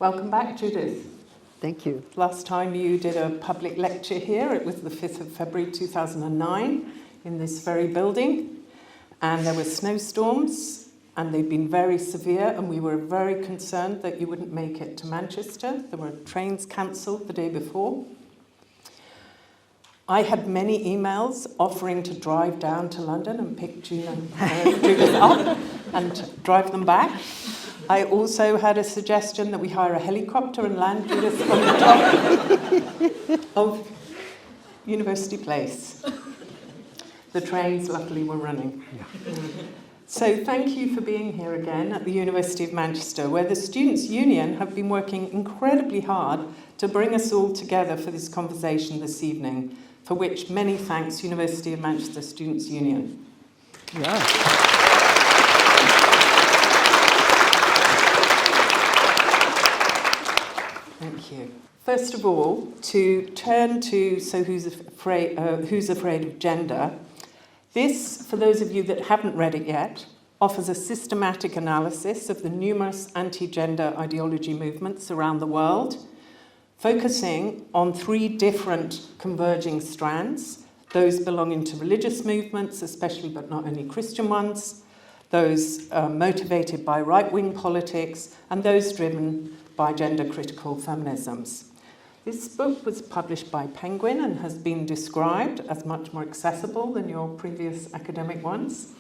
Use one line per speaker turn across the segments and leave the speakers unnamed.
Welcome back, Judith.
Thank you.
Last time you did a public lecture here, it was the 5th of February 2009 in this very building, and there were snowstorms and they've been very severe, and we were very concerned that you wouldn't make it to Manchester. There were trains cancelled the day before. I had many emails offering to drive down to London and pick Judith up and drive them back. I also had a suggestion that we hire a helicopter and land Judith on the top of University Place. The trains, luckily, were running. Yeah. So thank you for being here again at the University of Manchester, where the Students' Union have been working incredibly hard to bring us all together for this conversation this evening, for which many thanks, University of Manchester Students' Union.
Yeah.
Thank you. First of all, to turn to So Who's Afraid of Gender? This, for those of you that haven't read it yet, offers a systematic analysis of the numerous anti-gender ideology movements around the world, focusing on 3 different converging strands, those belonging to religious movements, especially but not only Christian ones, those motivated by right-wing politics, and those driven by gender-critical feminisms. This book was published by Penguin and has been described as much more accessible than your previous academic ones.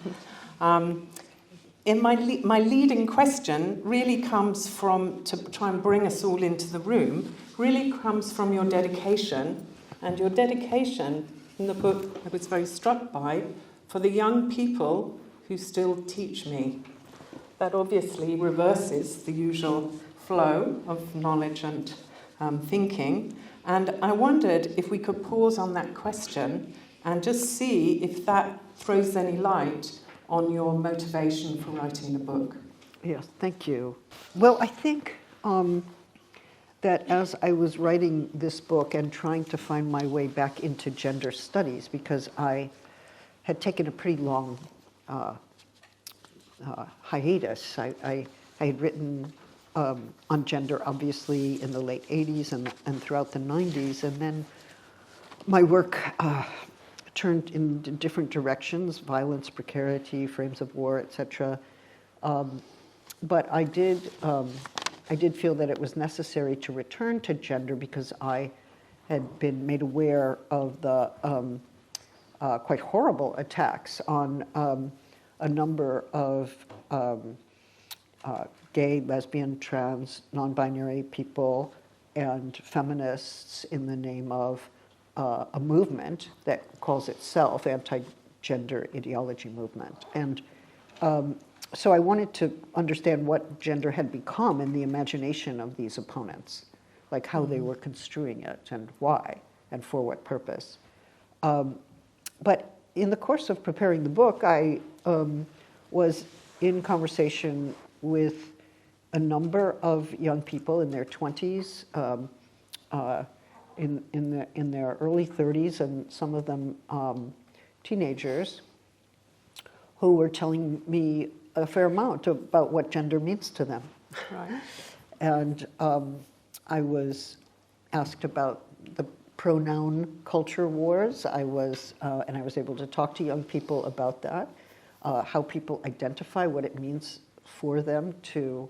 In my leading question really comes from, to try and bring us all into the room, really comes from your dedication, and your dedication in the book I was very struck by, for the young people who still teach me. That obviously reverses the usual flow of knowledge and thinking, and I wondered if we could pause on that question and just see if that throws any light on your motivation for writing the book.
Yes, thank you. Well, I think that as I was writing this book and trying to find my way back into gender studies, because I had taken a pretty long hiatus. I had written on gender, obviously, in the late 80s and throughout the 90s. And then my work turned in different directions: violence, precarity, frames of war, etc. But I did feel that it was necessary to return to gender because I had been made aware of the quite horrible attacks on a number of gay, lesbian, trans, non-binary people and feminists in the name of a movement that calls itself anti-gender ideology movement. And so I wanted to understand what gender had become in the imagination of these opponents, like how they were construing it and why and for what purpose. But in the course of preparing the book, I was in conversation with a number of young people in their 20s, in their early 30s, and some of them teenagers, who were telling me a fair amount about what gender means to them.
Right.
And I was asked about the pronoun culture wars. I was able to talk to young people about that, how people identify, what it means for them to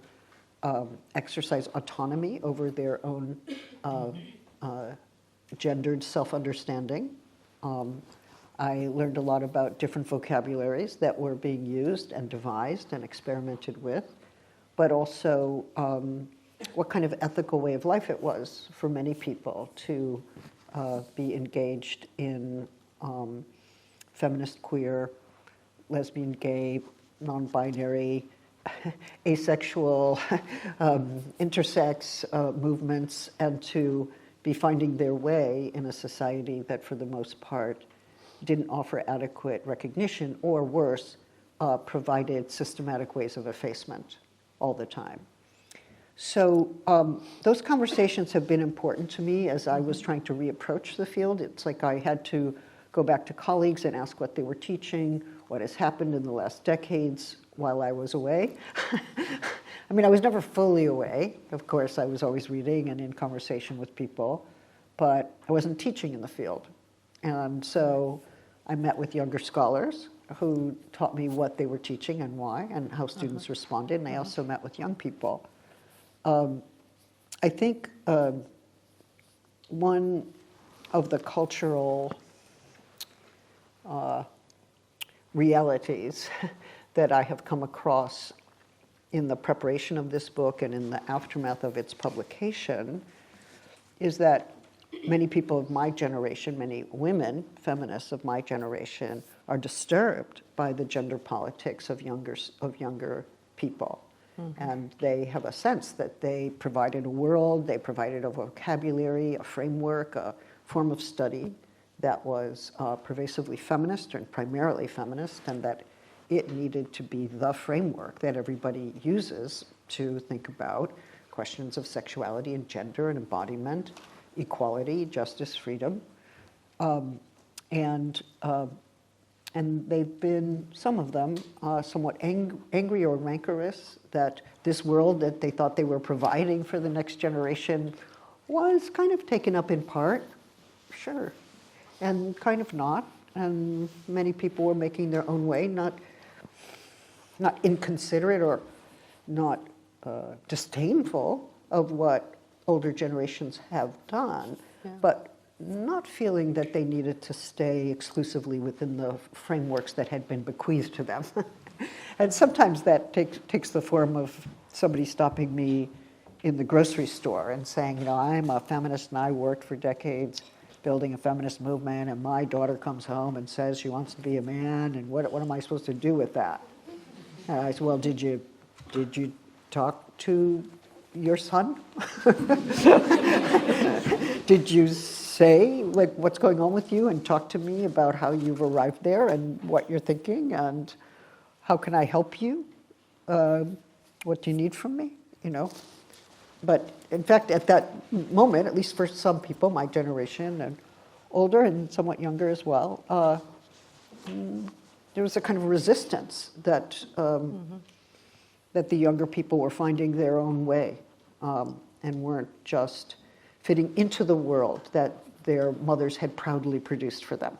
exercise autonomy over their own gendered self-understanding. I learned a lot about different vocabularies that were being used and devised and experimented with, but also what kind of ethical way of life it was for many people to be engaged in feminist, queer, lesbian, gay, non-binary, asexual, intersex movements, and to be finding their way in a society that for the most part didn't offer adequate recognition, or worse, provided systematic ways of effacement all the time. So those conversations have been important to me as I was trying to reapproach the field. It's like I had to go back to colleagues and ask what they were teaching, what has happened in the last decades while I was away. I mean, I was never fully away. Of course, I was always reading and in conversation with people, but I wasn't teaching in the field. And so I met with younger scholars who taught me what they were teaching and why, and how students responded. And I also met with young people. I think one of the cultural realities that I have come across in the preparation of this book and in the aftermath of its publication is that many people of my generation, many women, feminists of my generation, are disturbed by the gender politics of younger people. Mm-hmm. And they have a sense that they provided a world, they provided a vocabulary, a framework, a form of study that was pervasively feminist and primarily feminist, and that it needed to be the framework that everybody uses to think about questions of sexuality and gender and embodiment, equality, justice, freedom. And they've been, some of them, somewhat angry or rancorous that this world that they thought they were providing for the next generation was kind of taken up in part, sure, and kind of not. And many people were making their own way, not inconsiderate or not disdainful of what older generations have done, but not feeling that they needed to stay exclusively within the frameworks that had been bequeathed to them. And sometimes that takes the form of somebody stopping me in the grocery store and saying, you know, I'm a feminist and I worked for decades building a feminist movement, and my daughter comes home and says she wants to be a man, and what am I supposed to do with that? And I said, well, did you talk to your son? Did you say, like, what's going on with you, and talk to me about how you've arrived there and what you're thinking, and how can I help you? What do you need from me? You know? But in fact, at that moment, at least for some people, my generation and older and somewhat younger as well, there was a kind of resistance that that the younger people were finding their own way and weren't just fitting into the world that their mothers had proudly produced for them.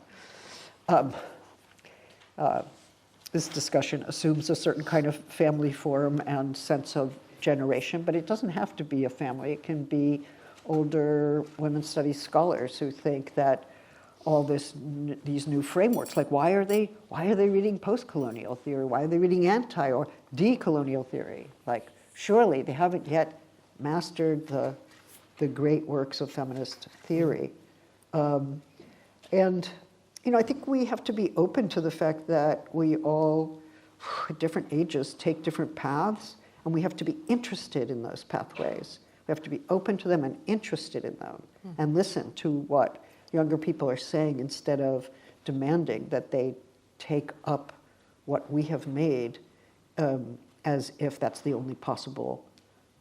This discussion assumes a certain kind of family form and sense of generation, but it doesn't have to be a family. It can be older women's studies scholars who think that all these new frameworks, like why are they reading post-colonial theory? Why are they reading anti or decolonial theory? Like, surely they haven't yet mastered the great works of feminist theory. And you know, I think we have to be open to the fact that we all, at different ages, take different paths, and we have to be interested in those pathways. We have to be open to them and interested in them, and listen to what younger people are saying instead of demanding that they take up what we have made as if that's the only possible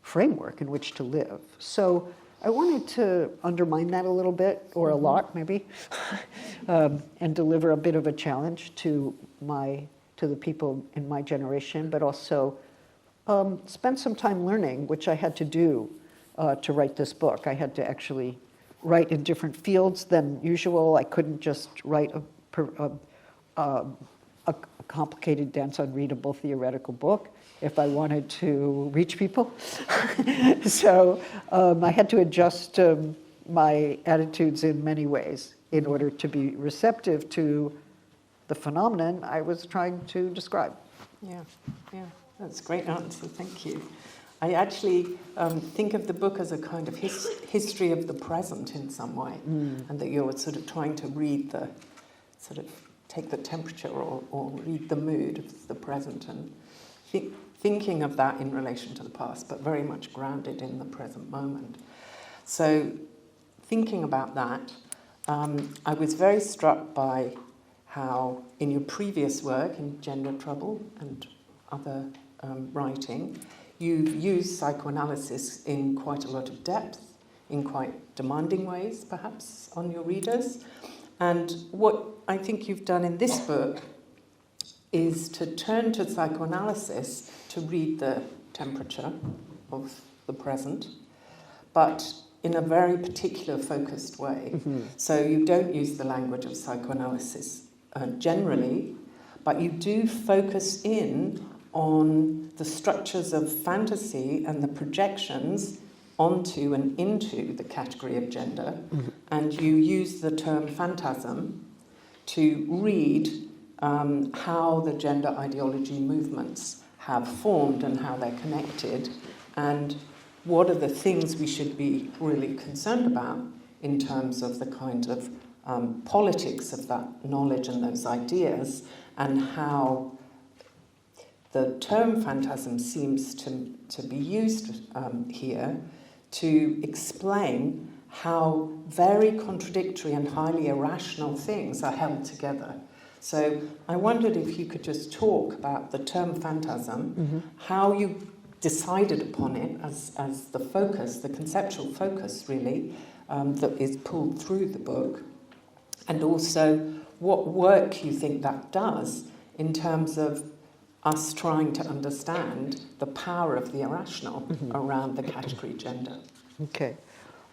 framework in which to live. So I wanted to undermine that a little bit, or a lot maybe, and deliver a bit of a challenge to the people in my generation, but also spend some time learning, which I had to do to write this book. I had to actually write in different fields than usual. I couldn't just write a complicated, dense, unreadable theoretical book if I wanted to reach people. So I had to adjust my attitudes in many ways in order to be receptive to the phenomenon I was trying to describe.
Yeah, that's a great answer, thank you. I actually think of the book as a kind of history of the present in some way, and that you're sort of trying to read take the temperature or read the mood of the present, and thinking of that in relation to the past, but very much grounded in the present moment. So thinking about that, I was very struck by how in your previous work in Gender Trouble and other writing, you've used psychoanalysis in quite a lot of depth, in quite demanding ways, perhaps, on your readers. And what I think you've done in this book is to turn to psychoanalysis to read the temperature of the present, but in a very particular focused way. So you don't use the language of psychoanalysis generally, but you do focus in on the structures of fantasy and the projections onto and into the category of gender, and you use the term phantasm to read how the gender ideology movements have formed and how they're connected, and what are the things we should be really concerned about in terms of the kind of politics of that knowledge and those ideas, and how the term phantasm seems to be used here to explain how very contradictory and highly irrational things are held together. So I wondered if you could just talk about the term phantasm, how you decided upon it as the focus, the conceptual focus really, that is pulled through the book, and also what work you think that does in terms of us trying to understand the power of the irrational around the category gender.
Okay.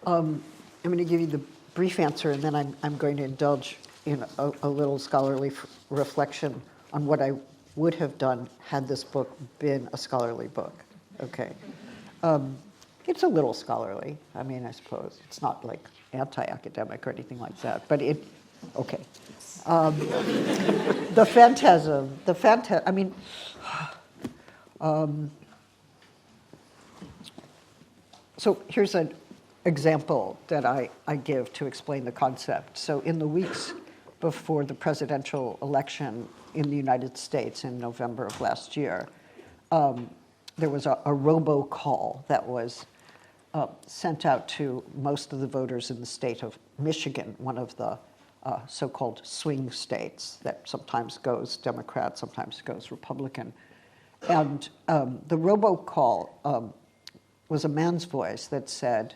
I'm going to give you the brief answer, and then I'm going to indulge in a little scholarly reflection on what I would have done had this book been a scholarly book. Okay. It's a little scholarly. I mean, I suppose. It's not like anti-academic or anything like that, but okay. The phantasm, I mean, so here's an example that I give to explain the concept. So in the weeks before the presidential election in the United States in November of last year, there was a robocall that was sent out to most of the voters in the state of Michigan, one of the so-called swing states that sometimes goes Democrat, sometimes goes Republican. And the robocall was a man's voice that said,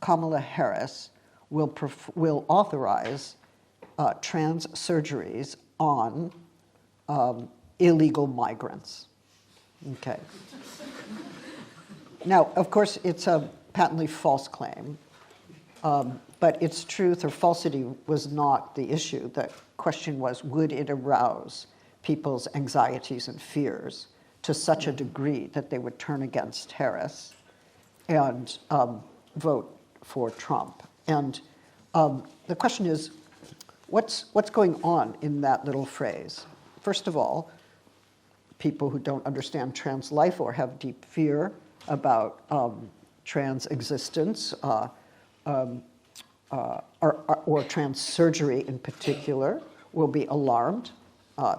Kamala Harris will authorize trans surgeries on illegal migrants. Okay. Now, of course, it's a patently false claim, but its truth or falsity was not the issue. The question was, would it arouse people's anxieties and fears to such a degree that they would turn against Harris and vote for Trump? And the question is, what's going on in that little phrase? First of all, people who don't understand trans life or have deep fear about trans existence or trans surgery in particular will be alarmed.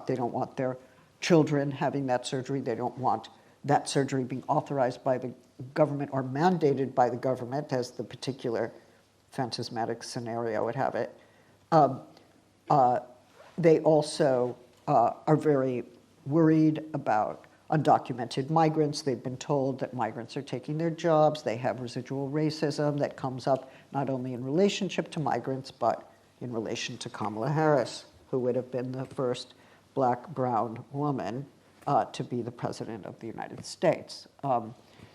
They don't want their children having that surgery. They don't want that surgery being authorized by the government or mandated by the government, as the particular phantasmatic scenario would have it. They also are very worried about undocumented migrants. They've been told that migrants are taking their jobs. They have residual racism that comes up not only in relationship to migrants, but in relation to Kamala Harris, who would have been the first black, brown woman to be the president of the United States.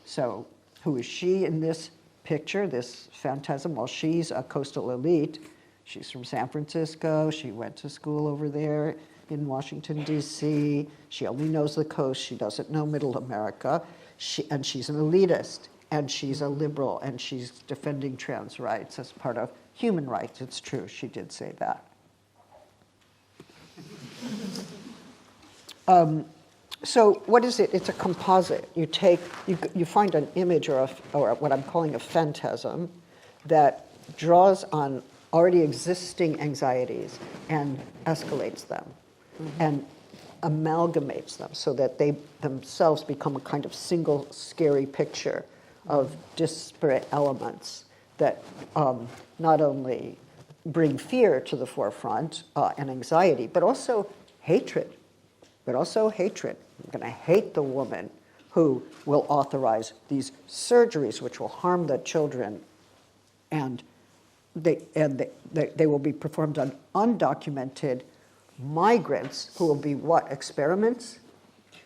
So who is she in this picture, this phantasm? Well, she's a coastal elite. She's from San Francisco. She went to school over there in Washington, D.C. She only knows the coast. She doesn't know Middle America. And she's an elitist, and she's a liberal, and she's defending trans rights as part of human rights. It's true, she did say that. So what is it? It's a composite. You find an image or what I'm calling a phantasm that draws on already existing anxieties and escalates them and amalgamates them so that they themselves become a kind of single scary picture of disparate elements that not only bring fear to the forefront and anxiety, but also hatred. I'm going to hate the woman who will authorize these surgeries which will harm the children, and they will be performed on undocumented migrants who will be what? Experiments?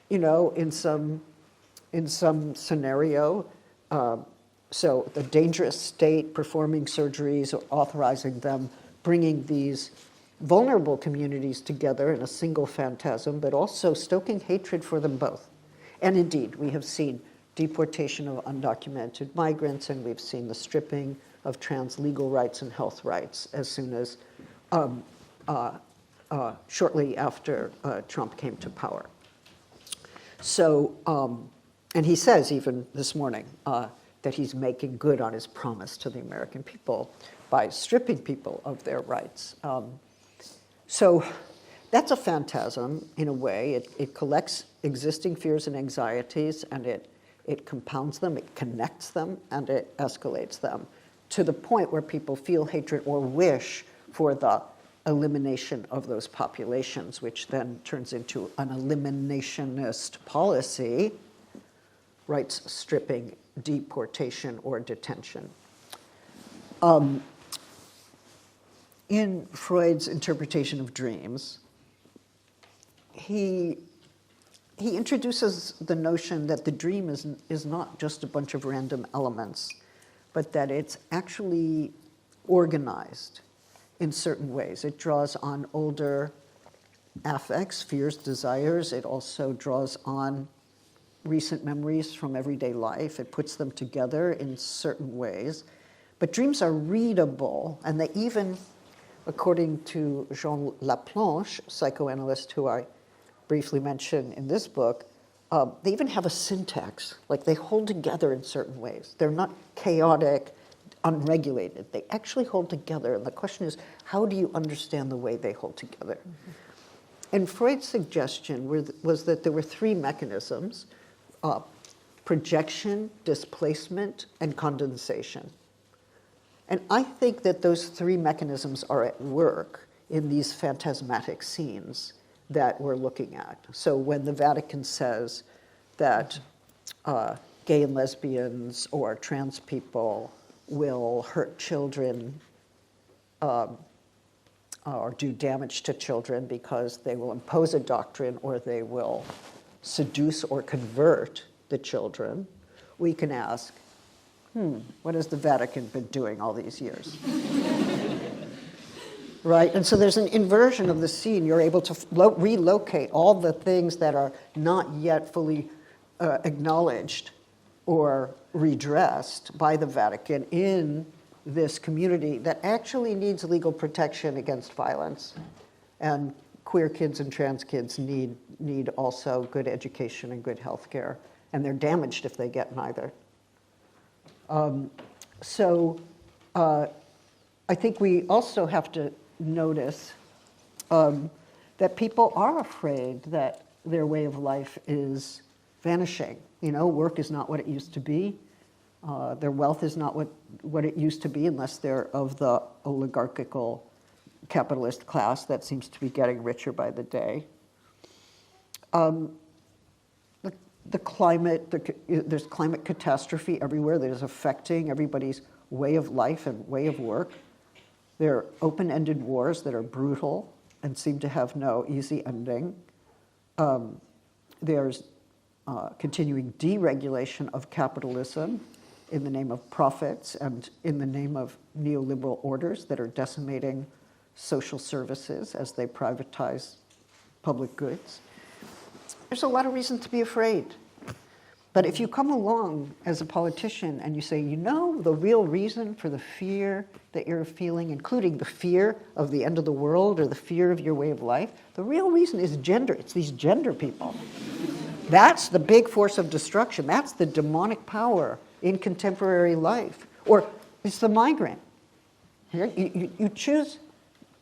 You know, in some scenario. So the dangerous state, performing surgeries or authorizing them, bringing these vulnerable communities together in a single phantasm, but also stoking hatred for them both. And indeed, we have seen deportation of undocumented migrants, and we've seen the stripping of trans legal rights and health rights as soon as shortly after Trump came to power. So, and he says even this morning that he's making good on his promise to the American people by stripping people of their rights. So that's a phantasm in a way. It collects existing fears and anxieties, and it compounds them, it connects them, and it escalates them to the point where people feel hatred or wish for the elimination of those populations, which then turns into an eliminationist policy, rights stripping, deportation, or detention. In Freud's interpretation of dreams, he introduces the notion that the dream is not just a bunch of random elements, but that it's actually organized in certain ways. It draws on older affects, fears, desires. It also draws on recent memories from everyday life. It puts them together in certain ways. But dreams are readable, and they even, according to Jean Laplanche, psychoanalyst who I briefly mention in this book, they even have a syntax. Like, they hold together in certain ways. They're not chaotic, unregulated. They actually hold together. And the question is, how do you understand the way they hold together? Mm-hmm. And Freud's suggestion was that there were three mechanisms: projection, displacement, and condensation. And I think that those three mechanisms are at work in these phantasmatic scenes that we're looking at. So when the Vatican says that gay and lesbians or trans people will hurt children or do damage to children because they will impose a doctrine or they will seduce or convert the children, we can ask, what has the Vatican been doing all these years? Right? And so there's an inversion of the scene. You're able to relocate all the things that are not yet fully acknowledged or redressed by the Vatican in this community that actually needs legal protection against violence. And queer kids and trans kids need also good education and good health care. And they're damaged if they get neither. So I think we also have to notice that people are afraid that their way of life is vanishing. You know, work is not what it used to be. Their wealth is not what it used to be unless they're of the oligarchical capitalist class that seems to be getting richer by the day. The climate, there's climate catastrophe everywhere that is affecting everybody's way of life and way of work. There are open-ended wars that are brutal and seem to have no easy ending. There's continuing deregulation of capitalism in the name of profits and in the name of neoliberal orders that are decimating social services as they privatize public goods. There's a lot of reason to be afraid. But if you come along as a politician and you say, you know, the real reason for the fear that you're feeling, including the fear of the end of the world or the fear of your way of life, the real reason is gender. It's these gender people. That's the big force of destruction. That's the demonic power in contemporary life. Or it's the migrant. You choose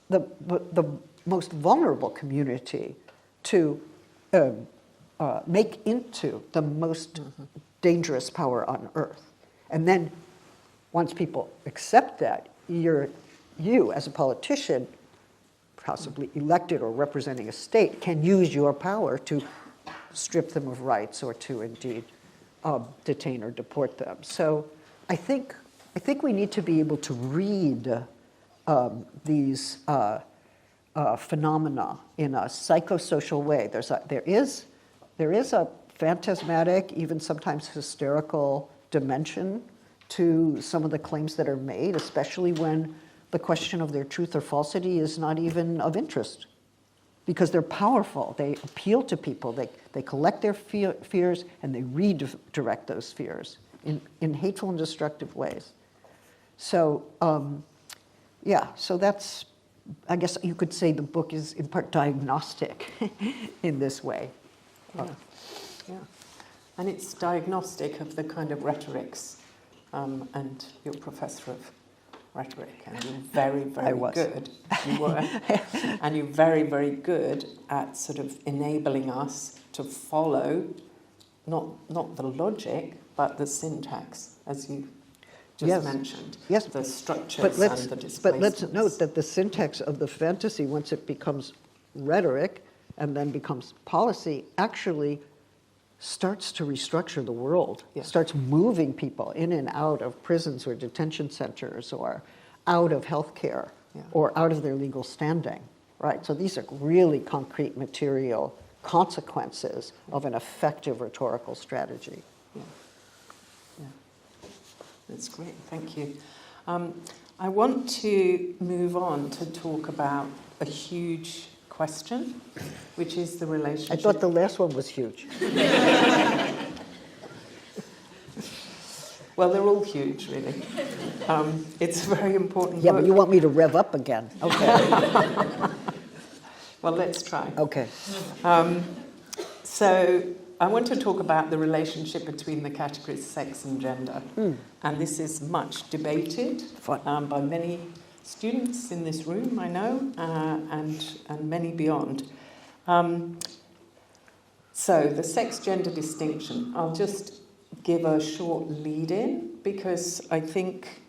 the most vulnerable community to make into the most dangerous power on earth. And then once people accept that, you as a politician, possibly elected or representing a state, can use your power to strip them of rights or to indeed detain or deport them. So I think we need to be able to read these phenomena in a psychosocial way. There is a phantasmatic, even sometimes hysterical dimension to some of the claims that are made, especially when the question of their truth or falsity is not even of interest, because they're powerful. They appeal to people. They collect their fears and they redirect those fears in hateful and destructive ways. So, so that's, I guess you could say the book is in part diagnostic in this way.
Yeah. And it's diagnostic of the kind of rhetorics, and you're a professor of rhetoric, and you're very, very good. You were. And you're very, very good at sort of enabling us to follow, not the logic, but the syntax, as you just mentioned.
Yes.
The structures and the displacements.
But let's note that the syntax of the fantasy, once it becomes rhetoric and then becomes policy, actually starts to restructure the world, starts moving people in and out of prisons or detention centers or out of healthcare or out of their legal standing, right? So these are really concrete material consequences of an effective rhetorical strategy.
Yeah. That's great, thank you. I want to move on to talk about a huge question, which is the relationship.
I thought the last one was huge.
Well, they're all huge, really. It's a very important book.
But you want me to rev up again. Okay.
Well, let's try.
Okay.
So I want to talk about the relationship between the categories sex and gender. And this is much debated by many students in this room, I know, and many beyond. So the sex-gender distinction, I'll just give a short lead-in because I think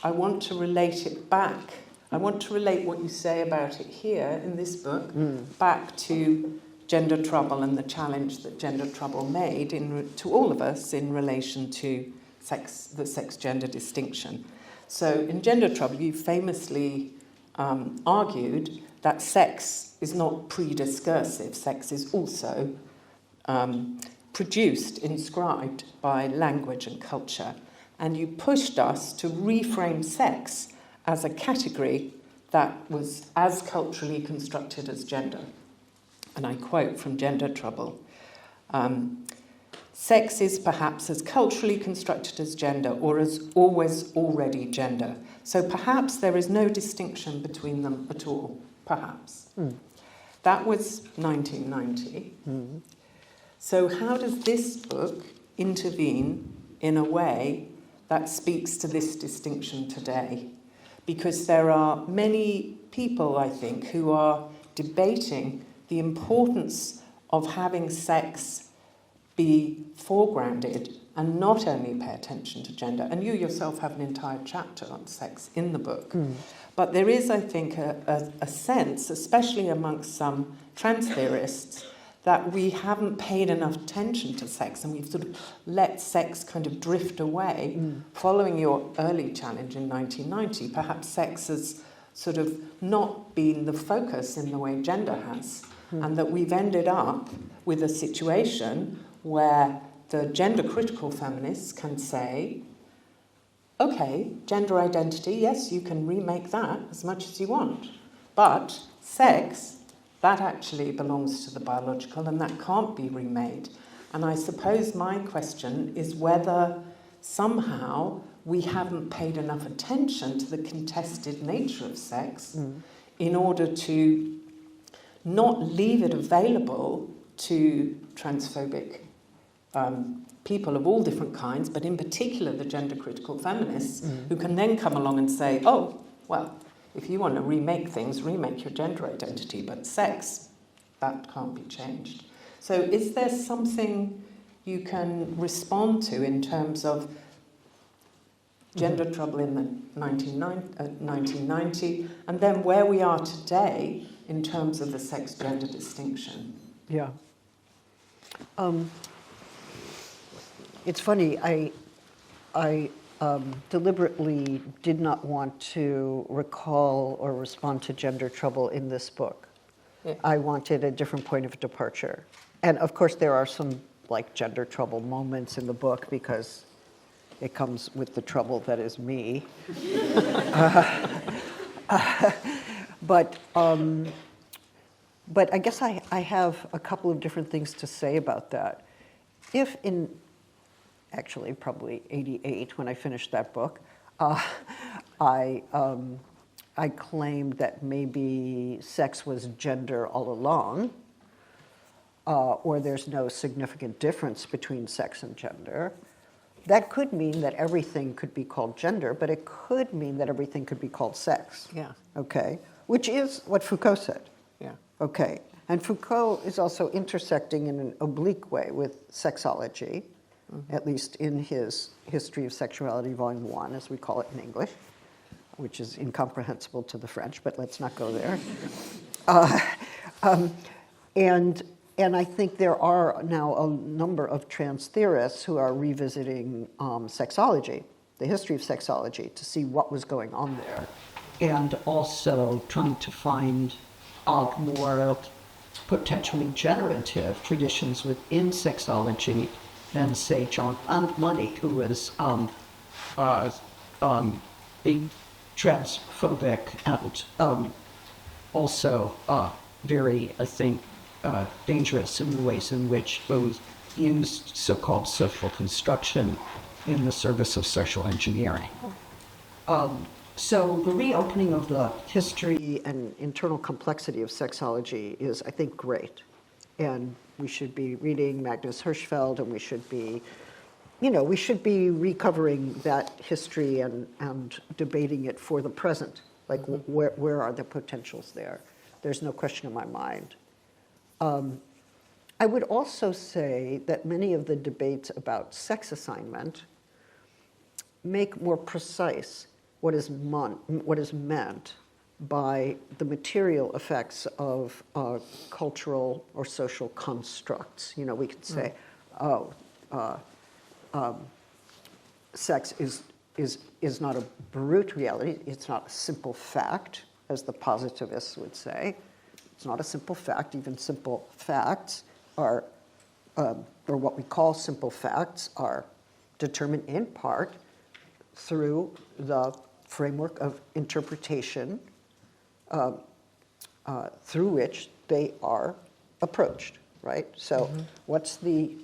I want to relate it back. I want to relate what you say about it here in this book back to gender trouble and the challenge that gender trouble made to all of us in relation to the sex-gender distinction. So in Gender Trouble, you famously argued that sex is not pre-discursive. Sex is also produced, inscribed by language and culture. And you pushed us to reframe sex as a category that was as culturally constructed as gender. And I quote from Gender Trouble. Sex is perhaps as culturally constructed as gender, or as always already gender. So perhaps there is no distinction between them at all. Perhaps. That was 1990. So how does this book intervene in a way that speaks to this distinction today? Because there are many people, I think, who are debating the importance of having sex be foregrounded and not only pay attention to gender. And you yourself have an entire chapter on sex in the book. But there is, I think, a sense, especially amongst some trans theorists, that we haven't paid enough attention to sex and we've sort of let sex kind of drift away. Following your early challenge in 1990, perhaps sex has sort of not been the focus in the way gender has. And that we've ended up with a situation where the gender-critical feminists can say, okay, gender identity, yes, you can remake that as much as you want, but sex, that actually belongs to the biological and that can't be remade. And I suppose my question is whether somehow we haven't paid enough attention to the contested nature of sex in order to not leave it available to transphobic people of all different kinds, but in particular the gender-critical feminists, who can then come along and say, oh, well, if you want to remake things, remake your gender identity, but sex, that can't be changed. So is there something you can respond to in terms of gender trouble in the 1990, and then where we are today in terms of the sex-gender distinction?
Yeah. It's funny, I deliberately did not want to recall or respond to gender trouble in this book.
Yeah.
I wanted a different point of departure. And of course, there are some like gender trouble moments in the book because it comes with the trouble that is me. But I guess I have a couple of different things to say about that. If in, actually probably 88 when I finished that book, I claimed that maybe sex was gender all along, or there's no significant difference between sex and gender. That could mean that everything could be called gender, but it could mean that everything could be called sex.
Yeah.
Okay, which is what Foucault said.
Yeah.
Okay, and Foucault is also intersecting in an oblique way with sexology, at least in his History of Sexuality, Volume 1, as we call it in English, which is incomprehensible to the French, but let's not go there. And I think there are now a number of trans theorists who are revisiting sexology, the history of sexology, to see what was going on there. And also trying to find more potentially generative traditions within sexology than, say, John Money, who was being transphobic and also very, I think, dangerous in the ways in which both used so-called social construction in the service of social engineering. So the reopening of the history and internal complexity of sexology is, I think, great. And we should be reading Magnus Hirschfeld, and we should be, we should be recovering that history and debating it for the present. Like, where are the potentials there? There's no question in my mind. I would also say that many of the debates about sex assignment make more precise what is meant by the material effects of cultural or social constructs. We could say, sex is not a brute reality. It's not a simple fact, as the positivists would say. It's not a simple fact. Even simple facts are, or what we call simple facts, are determined in part through the framework of interpretation through which they are approached, right? So what's the,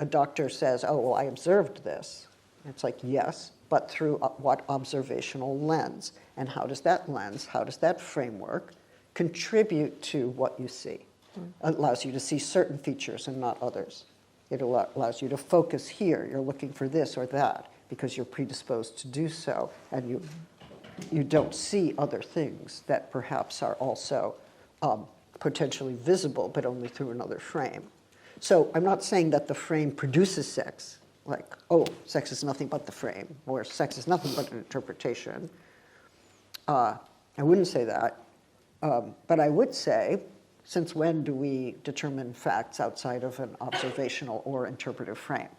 a doctor says, oh, well, I observed this. It's like, yes, but through what observational lens? And how does that lens, how does that framework contribute to what you see? It allows you to see certain features and not others. It allows you to focus here. You're looking for this or that because you're predisposed to do so, and you don't see other things that perhaps are also potentially visible, but only through another frame. So I'm not saying that the frame produces sex, like, oh, sex is nothing but the frame, or sex is nothing but an interpretation. I wouldn't say that. But I would say, since when do we determine facts outside of an observational or interpretive frame?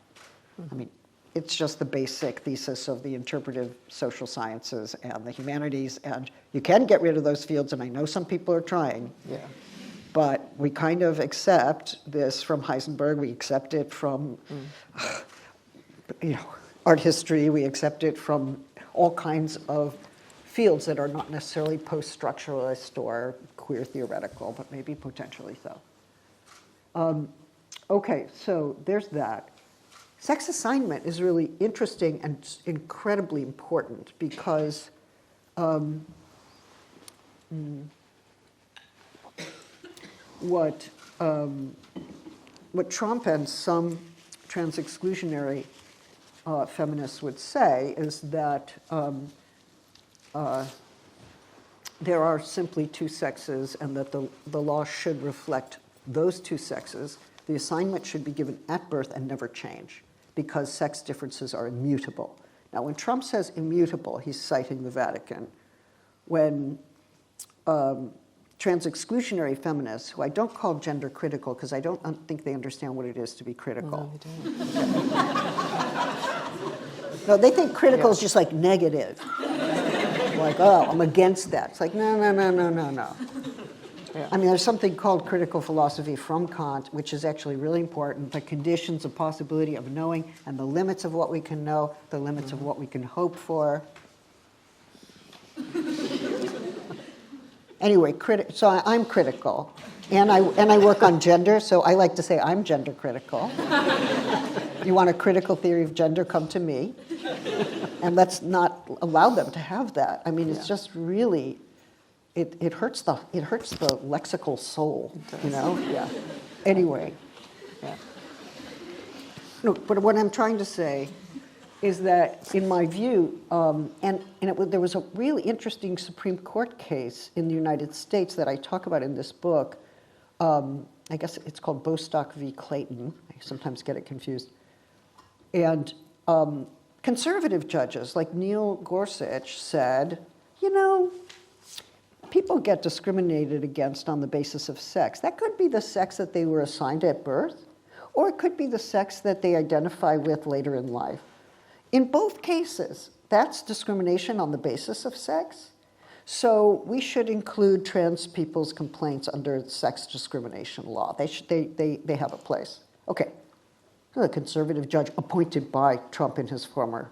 I mean, it's just the basic thesis of the interpretive social sciences and the humanities, and you can get rid of those fields, and I know some people are trying. Yeah. But we kind of accept this from Heisenberg. We accept it from, art history. We accept it from all kinds of fields that are not necessarily post-structuralist or queer theoretical, but maybe potentially so. Okay, so there's that. Sex assignment is really interesting and incredibly important because what Trump and some trans-exclusionary feminists would say is that there are simply two sexes and that the law should reflect those two sexes. The assignment should be given at birth and never change because sex differences are immutable. Now, when Trump says immutable, he's citing the Vatican. When trans-exclusionary feminists, who I don't call gender critical because I don't think they understand what it is to be critical.
No, I don't.
No, they think critical is just like negative. Like, oh, I'm against that. It's like, no.
Yeah.
I mean, there's something called critical philosophy from Kant, which is actually really important. The conditions of possibility of knowing and the limits of what we can know, the limits of what we can hope for. Anyway, so I'm critical. And I work on gender, so I like to say I'm gender critical. You want a critical theory of gender, come to me. And let's not allow them to have that. I mean, it's just really, it hurts the lexical soul, you know? Yeah. Anyway. Yeah. No, but what I'm trying to say is that, in my view, there was a really interesting Supreme Court case in the United States that I talk about in this book. I guess it's called Bostock v. Clayton. I sometimes get it confused. And conservative judges like Neil Gorsuch said, you know, people get discriminated against on the basis of sex. That could be the sex that they were assigned at birth, or it could be the sex that they identify with later in life. In both cases, that's discrimination on the basis of sex. So we should include trans people's complaints under sex discrimination law. They have a place. Okay. A conservative judge appointed by Trump in his former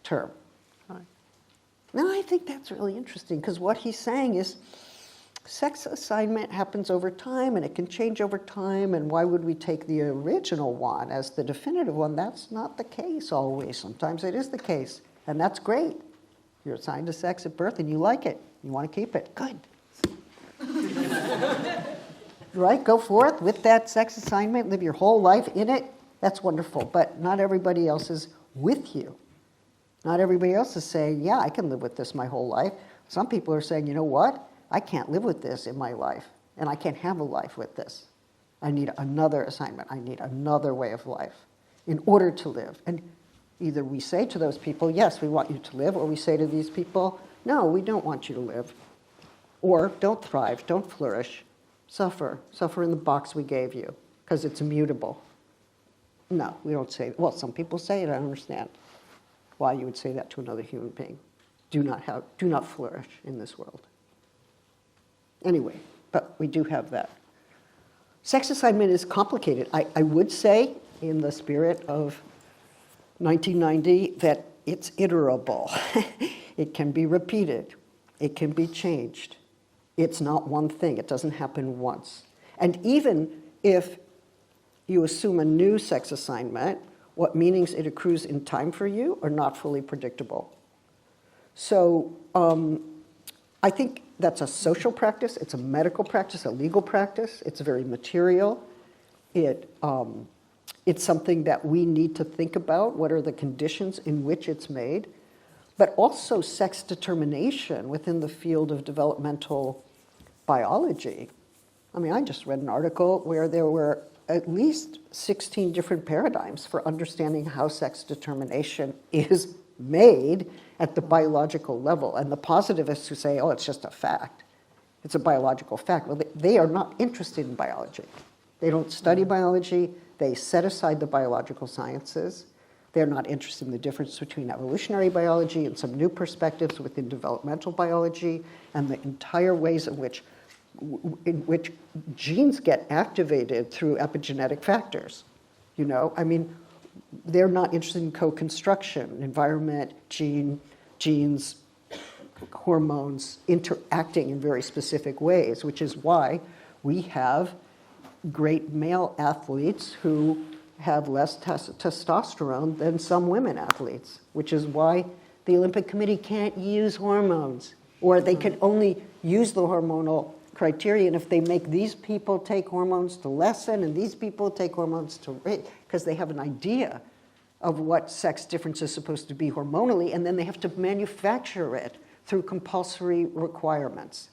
term.
Right.
Now, I think that's really interesting, because what he's saying is sex assignment happens over time, and it can change over time, and why would we take the original one as the definitive one? That's not the case always. Sometimes it is the case, and that's great. You're assigned to sex at birth, and you like it. You want to keep it. Good. Right? Go forth with that sex assignment, live your whole life in it. That's wonderful. But not everybody else is with you. Not everybody else is saying, yeah, I can live with this my whole life. Some people are saying, you know what? I can't live with this in my life, and I can't have a life with this. I need another assignment. I need another way of life in order to live. And either we say to those people, yes, we want you to live, or we say to these people, no, we don't want you to live. Or don't thrive, don't flourish. Suffer in the box we gave you, because it's immutable. No, we don't say that. Well, some people say it. I don't understand why you would say that to another human being. Do not flourish in this world. Anyway, but we do have that. Sex assignment is complicated. I would say, in the spirit of 1990, that it's iterable. It can be repeated. It can be changed. It's not one thing. It doesn't happen once. And even if you assume a new sex assignment, what meanings it accrues in time for you are not fully predictable. So I think that's a social practice. It's a medical practice, a legal practice. It's very material. It's something that we need to think about. What are the conditions in which it's made? But also sex determination within the field of developmental biology. I mean, I just read an article where there were at least 16 different paradigms for understanding how sex determination is made at the biological level. And the positivists who say, oh, it's just a fact. It's a biological fact. Well, they are not interested in biology. They don't study biology. They set aside the biological sciences. They're not interested in the difference between evolutionary biology and some new perspectives within developmental biology and the entire ways in which genes get activated through epigenetic factors. You know, I mean, they're not interested in co-construction, environment, genes, hormones interacting in very specific ways, which is why we have great male athletes who have less testosterone than some women athletes, which is why the Olympic Committee can't use hormones, or they can only use the hormonal criterion if they make these people take hormones to lessen and these people take hormones to raise, because they have an idea of what sex difference is supposed to be hormonally, and then they have to manufacture it through compulsory requirements.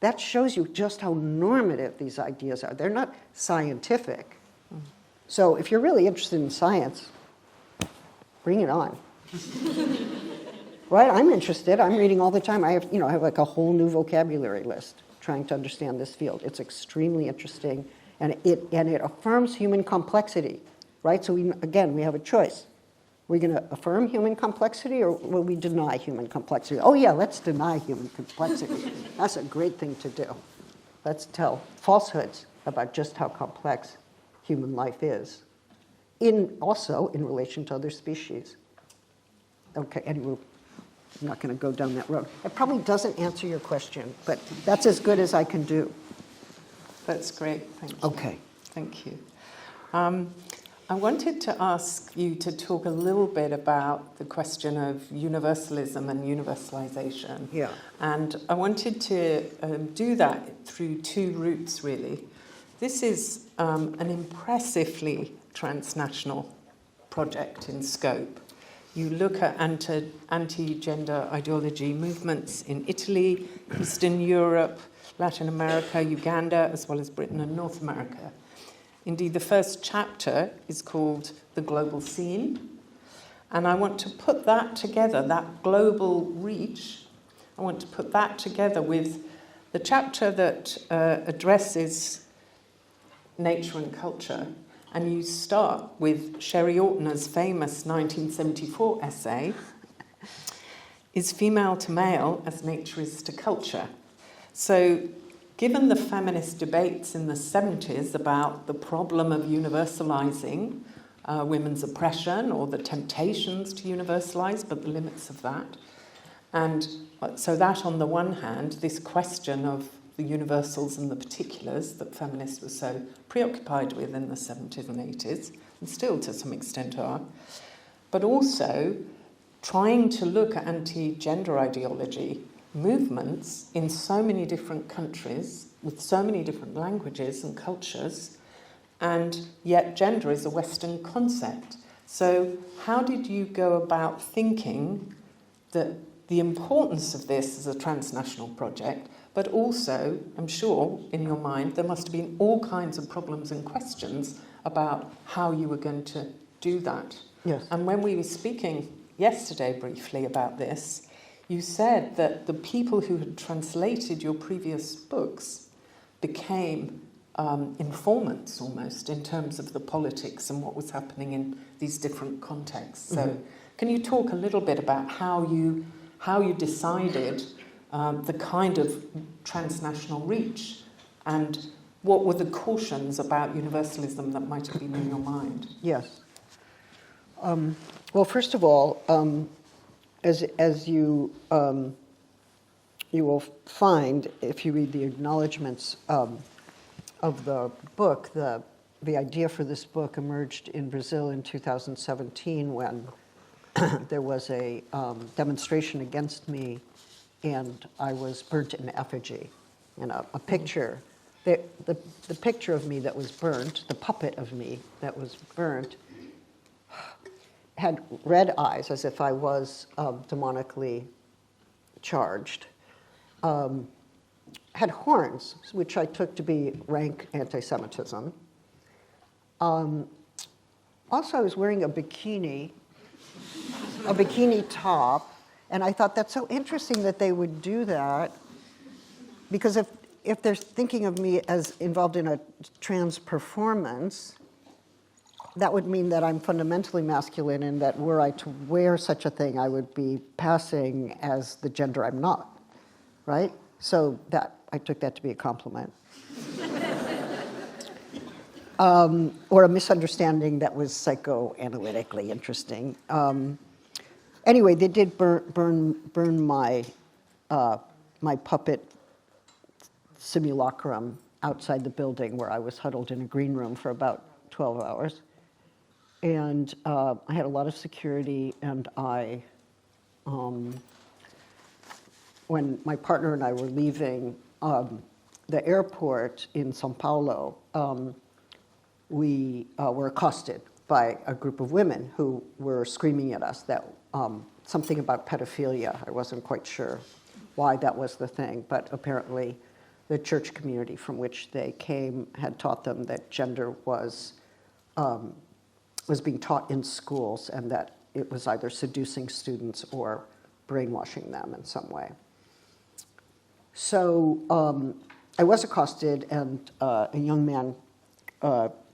That shows you just how normative these ideas are. They're not scientific. So if you're really interested in science, bring it on. Right? I'm interested. I'm reading all the time. I have like a whole new vocabulary list. trying to understand this field. It's extremely interesting, and it affirms human complexity, right? So we have a choice. We're going to affirm human complexity, or will we deny human complexity? Oh yeah, let's deny human complexity. That's a great thing to do. Let's tell falsehoods about just how complex human life is, also in relation to other species. Okay, anyway, I'm not going to go down that road. It probably doesn't answer your question, but that's as good as I can do.
That's great, thank you.
Okay.
Thank you. I wanted to ask you to talk a little bit about the question of universalism and universalization.
Yeah.
And I wanted to do that through two routes, really. This is an impressively transnational project in scope. You look at anti-gender ideology movements in Italy, Eastern Europe, Latin America, Uganda, as well as Britain and North America. Indeed, the first chapter is called The Global Scene. And I want to put that together, that global reach, I want to put that together with the chapter that addresses nature and culture. And you start with Sherry Ortner's famous 1974 essay, Is Female to Male as Nature is to Culture? So, given the feminist debates in the 70s about the problem of universalizing women's oppression or the temptations to universalize, but the limits of that, and so that on the one hand, this question of the universals and the particulars that feminists were so preoccupied with in the 70s and 80s, and still to some extent are, but also trying to look at anti-gender ideology movements in so many different countries with so many different languages and cultures, and yet gender is a Western concept. So how did you go about thinking that the importance of this as a transnational project, but also, I'm sure, in your mind, there must have been all kinds of problems and questions about how you were going to do that.
Yes.
And when we were speaking yesterday briefly about this, you said that the people who had translated your previous books became informants almost in terms of the politics and what was happening in these different contexts. So can you talk a little bit about how you decided the kind of transnational reach, and what were the cautions about universalism that might have been in your mind?
Yes. Well, first of all, as you will find if you read the acknowledgments of the book, the idea for this book emerged in Brazil in 2017 when there was a demonstration against me, and I was burnt in effigy. And a picture, the picture of me that was burnt, the puppet of me that was burnt, had red eyes, as if I was demonically charged, had horns, which I took to be rank anti-Semitism. Also, I was wearing a bikini top, and I thought that's so interesting that they would do that, because if they're thinking of me as involved in a trans performance, that would mean that I'm fundamentally masculine, and that were I to wear such a thing, I would be passing as the gender I'm not, right? So that I took that to be a compliment. Or a misunderstanding that was psychoanalytically interesting. Anyway, they did burn my puppet simulacrum outside the building, where I was huddled in a green room for about 12 hours. And I had a lot of security, and when my partner and I were leaving the airport in Sao Paulo, we were accosted by a group of women who were screaming at us that something about pedophilia. I wasn't quite sure why that was the thing, but apparently the church community from which they came had taught them that gender was being taught in schools, and that it was either seducing students or brainwashing them in some way. So I was accosted, and a young man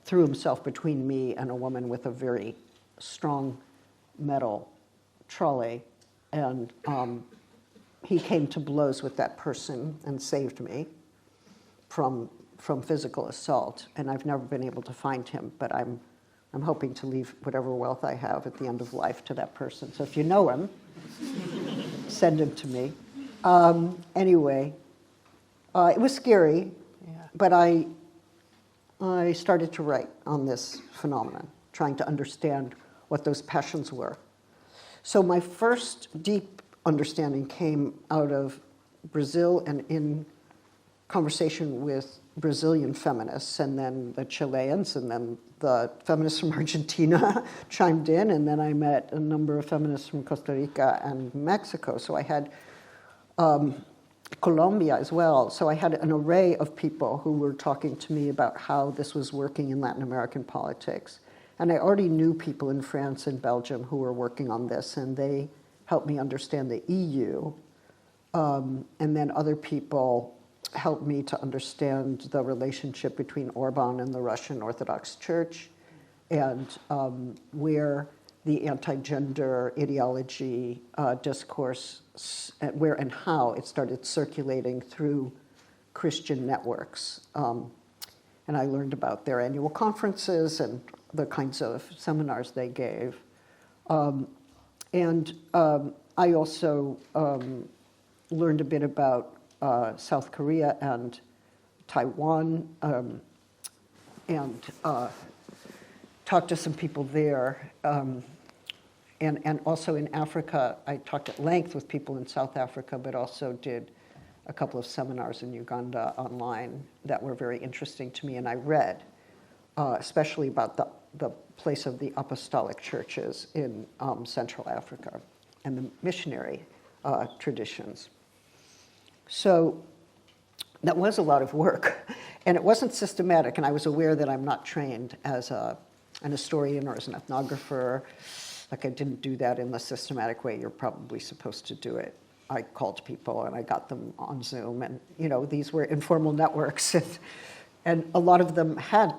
threw himself between me and a woman with a very strong metal trolley, and he came to blows with that person and saved me from physical assault. And I've never been able to find him, but I'm hoping to leave whatever wealth I have at the end of life to that person. So if you know him, send him to me. Anyway, it was scary, but I started to write on this phenomenon, trying to understand what those passions were. So my first deep understanding came out of Brazil and in conversation with Brazilian feminists, and then the Chileans, and then the feminists from Argentina chimed in, and then I met a number of feminists from Costa Rica and Mexico. So I had Colombia as well. So I had an array of people who were talking to me about how this was working in Latin American politics. And I already knew people in France and Belgium who were working on this, and they helped me understand the EU. And then other people helped me to understand the relationship between Orban and the Russian Orthodox Church, and where the anti-gender ideology discourse, where and how it started circulating through Christian networks. And I learned about their annual conferences and the kinds of seminars they gave. And I also learned a bit about South Korea and Taiwan, and talked to some people there. And also in Africa, I talked at length with people in South Africa, but also did a couple of seminars in Uganda online that were very interesting to me. And I read, especially about the place of the apostolic churches in Central Africa and the missionary traditions. So that was a lot of work, and it wasn't systematic, and I was aware that I'm not trained as an historian or as an ethnographer. Like, I didn't do that in the systematic way you're probably supposed to do it. I called people and I got them on Zoom, and these were informal networks, and a lot of them had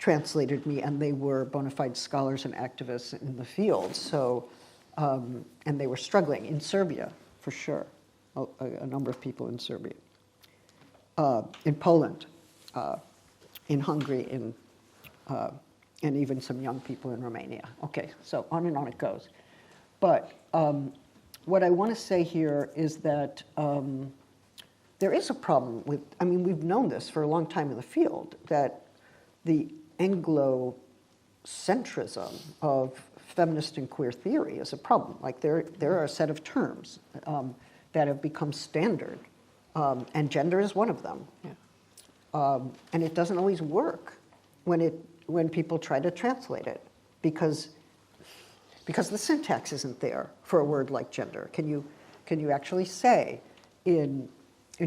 translated me, and they were bona fide scholars and activists in the field. So, and they were struggling in Serbia, for sure. A number of people in Serbia, in Poland, in Hungary, and even some young people in Romania. Okay, so on and on it goes. But what I want to say here is that there is a problem with, we've known this for a long time in the field, that the Anglo-centrism of feminist and queer theory is a problem. Like, there are a set of terms that have become standard, and gender is one of them. Yeah. And it doesn't always work when people try to translate it, because the syntax isn't there for a word like gender. Can you actually say in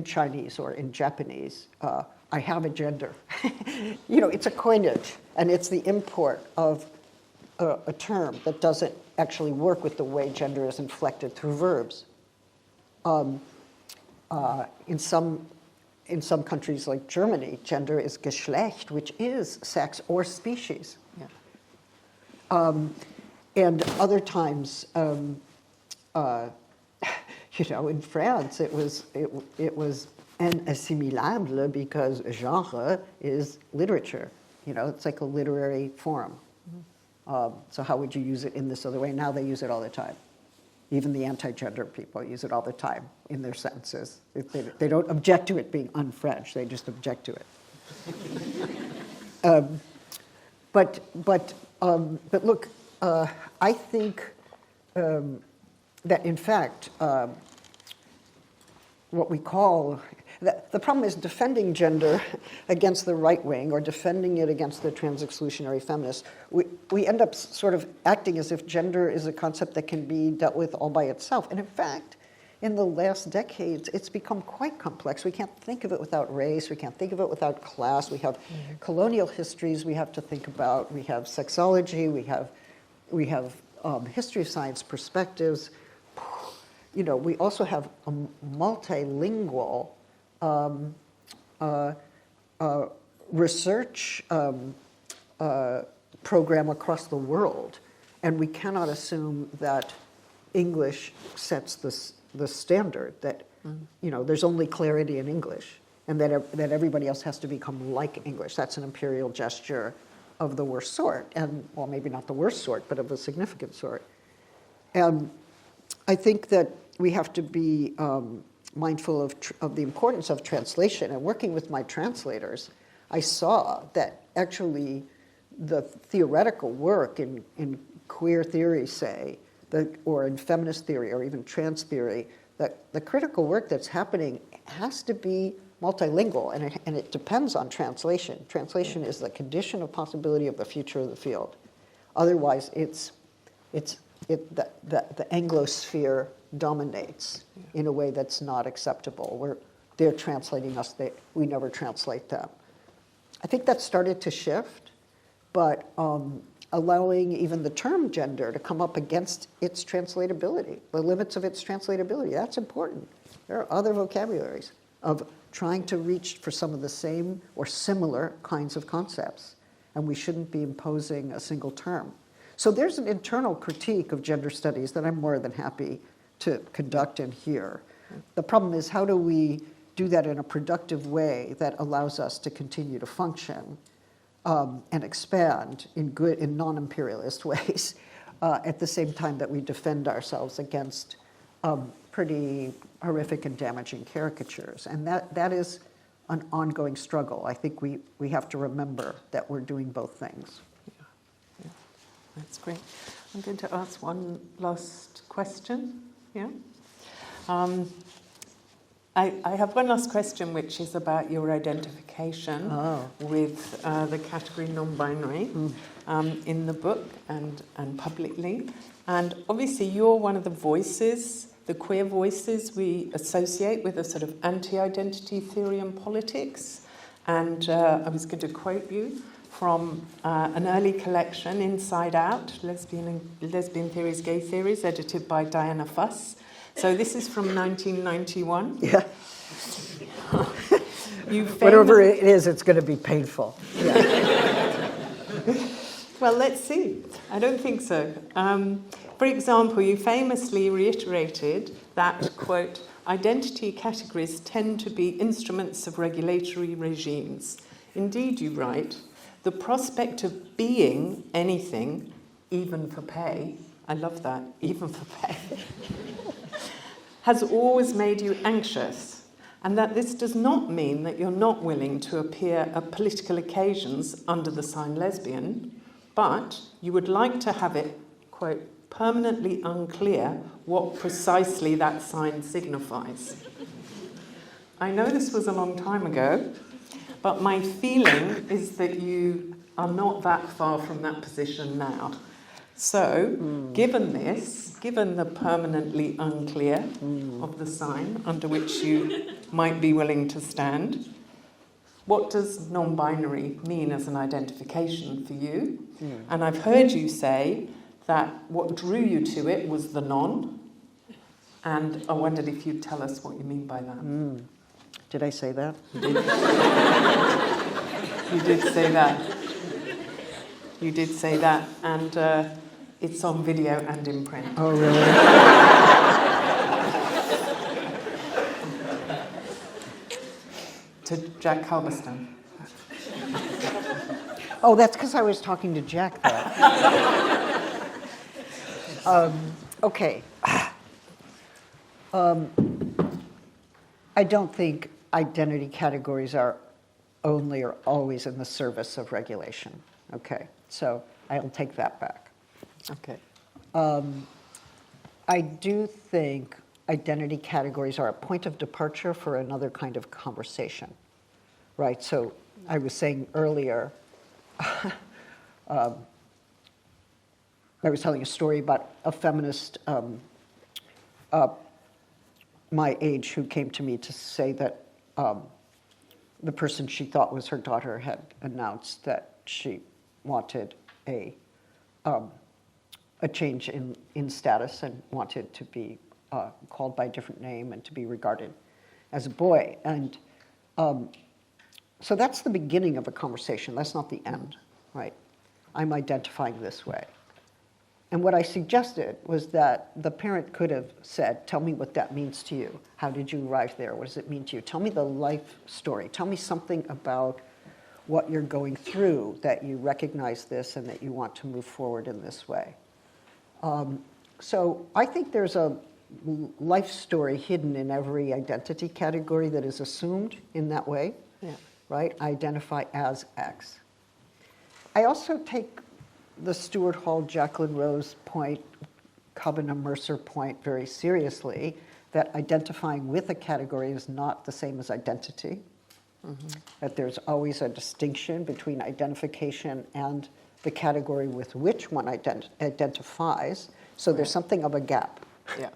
Chinese or in Japanese, I have a gender? It's a coinage, and it's the import of a term that doesn't actually work with the way gender is inflected through verbs. In some countries like Germany, gender is Geschlecht, which is sex or species. Yeah. And other times, in France, it was inassimilable because genre is literature. It's like a literary form. Mm-hmm. So how would you use it in this other way? Now they use it all the time. Even the anti-gender people use it all the time in their sentences. They don't object to it being un-French, they just object to it. But look, I think that in fact, what we call, the problem is defending gender against the right wing or defending it against the trans-exclusionary feminists. We end up sort of acting as if gender is a concept that can be dealt with all by itself. And in fact, in the last decades, it's become quite complex. We can't think of it without race. We can't think of it without class. We have colonial histories we have to think about. We have sexology. We have history of science perspectives. We also have a multilingual research program across the world, and we cannot assume that English sets the standard, that there's only clarity in English, and that everybody else has to become like English. That's an imperial gesture of the worst sort, and, well, maybe not the worst sort, but of a significant sort. And I think that we have to be mindful of the importance of translation. And working with my translators, I saw that actually the theoretical work in queer theory, say, or in feminist theory, or even trans theory, that the critical work that's happening has to be multilingual, and it depends on translation. Translation is the condition of possibility of the future of the field. Otherwise, the Anglosphere dominates in a way that's not acceptable, where they're translating us, we never translate them. I think that started to shift, but allowing even the term gender to come up against its translatability, the limits of its translatability, that's important. There are other vocabularies of trying to reach for some of the same or similar kinds of concepts, and we shouldn't be imposing a single term. So there's an internal critique of gender studies that I'm more than happy to conduct and hear. The problem is, how do we do that in a productive way that allows us to continue to function and expand in good, in non-imperialist ways, at the same time that we defend ourselves against pretty horrific and damaging caricatures. And that is an ongoing struggle. I think we have to remember that we're doing both things.
Yeah. That's great. I'm going to ask one last question. Yeah. I have one last question, which is about your identification with the category non-binary in the book and publicly. And obviously you're one of the voices, the queer voices we associate with a sort of anti-identity theory and politics. And I was going to quote you from an early collection, Inside Out, Lesbian Theories, Gay Theories, edited by Diana Fuss. So this is from 1991.
Yeah. Whatever it is, it's going to be painful. Yeah.
Well, let's see. I don't think so. For example, you famously reiterated that, quote, identity categories tend to be instruments of regulatory regimes. Indeed, you write, the prospect of being anything, even for pay, I love that, even for pay, has always made you anxious, and that this does not mean that you're not willing to appear at political occasions under the sign lesbian, but you would like to have it, quote, permanently unclear what precisely that sign signifies. I know this was a long time ago, but my feeling is that you are not that far from that position now. So, given the permanently unclear of the sign under which you might be willing to stand, what does non-binary mean as an identification for you? And I've heard you say that what drew you to it was the non, and I wondered if you'd tell us what you mean by that.
Did I say that?
You did say that. You did say that, and it's on video and in print.
Oh, really?
To Jack Halberstam.
Oh, that's because I was talking to Jack there. Okay. I don't think identity categories are only or always in the service of regulation. Okay, so I'll take that back.
Okay.
I do think identity categories are a point of departure for another kind of conversation, right? So I was saying earlier, I was telling a story about a feminist my age who came to me to say that the person she thought was her daughter had announced that she wanted a change in status and wanted to be called by a different name and to be regarded as a boy. And So that's the beginning of a conversation. That's not the end, right? I'm identifying this way. And what I suggested was that the parent could have said, tell me what that means to you. How did you arrive there? What does it mean to you? Tell me the life story. Tell me something about what you're going through, that you recognize this and that you want to move forward in this way. So I think there's a life story hidden in every identity category that is assumed in that way, right? I identify as X. I also take the Stuart Hall, Jacqueline Rose point, Cabana Mercer point very seriously, that identifying with a category is not the same as identity, that there's always a distinction between identification and the category with which one identifies, so there's something of a gap.
Yeah.